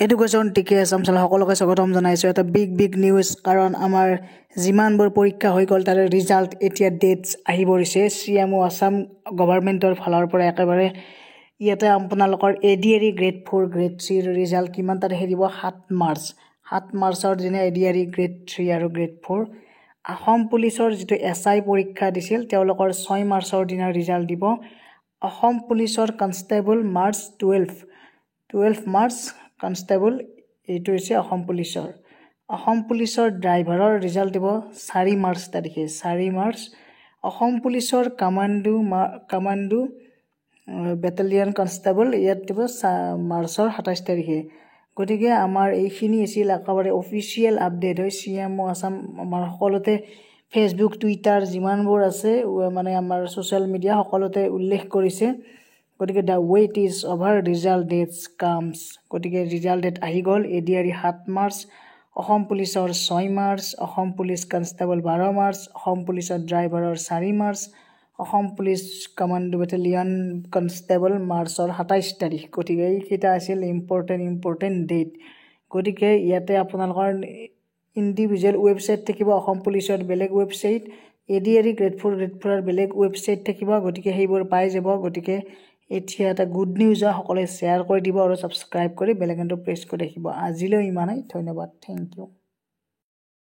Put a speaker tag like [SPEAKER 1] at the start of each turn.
[SPEAKER 1] Education টিকে Assam channel সকলোকে স্বাগতম জনাইছোঁ। এটা বিগ নিউজ, কাৰণ আমাৰ যিমানবোৰ পৰীক্ষা হৈ গ'ল তাৰে ৰিজাল্ট এতিয়া ডেটছ আহি পৰিছে। CMO আছাম গভৰ্ণমেণ্টৰ ফালৰ পৰা একেবাৰে ইয়াতে আপোনালোকৰ ADRE গ্ৰেড 4 গ্ৰেড 3 ৰিজাল্ট কিমান তাৰিখে দিব? 7 মাৰ্চৰ দিনা ADRE গ্ৰেড 3 আৰু গ্ৰেড 4। অসম পুলিচৰ যিটো SI পৰীক্ষা দিছিল তেওঁলোকৰ 6 মাৰ্চৰ দিনা ৰিজাল্ট দিব। অসম পুলিচৰ কনষ্টেবল মাৰ্চ 12 মাৰ্চ কনষ্টেবল, এইটো হৈছে অসম পুলিচৰ। অসম পুলিচৰ ড্ৰাইভাৰৰ ৰিজাল্ট দিব 4 মাৰ্চ তাৰিখে, 4 মাৰ্চ। অসম পুলিচৰ কামাণ্ডো বেটেলিয়ন কনষ্টেবল ইয়াত দিব মাৰ্চৰ 27 তাৰিখে। গতিকে আমাৰ এইখিনি আছিল একেবাৰে অফিচিয়েল আপডেট হয় CMO আছাম। আমাৰ সকলোতে ফেচবুক টুইটাৰ যিমানবোৰ আছে মানে আমাৰ ছ'চিয়েল মিডিয়া সকলোতে উল্লেখ কৰিছে। গতিকে the wait is over, result dates comes. গতিকে ৰিজাল্ট ডেট আহি গ'ল। ADRE 7 মাৰ্চ, অসম পুলিচৰ 6 March, Assam police constable 12 March, Assam পুলিচৰ ড্ৰাইভাৰৰ 4 March, Assam police commando battalion constable মাৰ্চৰ 27 তাৰিখ। গতিকে এইকেইটা আছিল ইম্পৰ্টেণ্ট ডেট। গতিকে ইয়াতে আপোনালোকৰ ইণ্ডিভিজুৱেল ৱেবছাইট থাকিব, অসম পুলিচৰ বেলেগ ৱেবছাইট, ADRE গ্ৰেড 4 গ্ৰেড 4ৰ বেলেগ ৱেবছাইট থাকিব। গতিকে সেইবোৰ পাই যাব। গতিকে এতিয়া এটা গুড নিউজ হয়, সকলোৱে শ্বেয়াৰ কৰি দিব আৰু ছাবস্ক্ৰাইব কৰি বেল আইকনটো প্ৰেছ কৰি ৰাখিব। আজিলৈ ইমানেই, ধন্যবাদ, থেংক ইউ।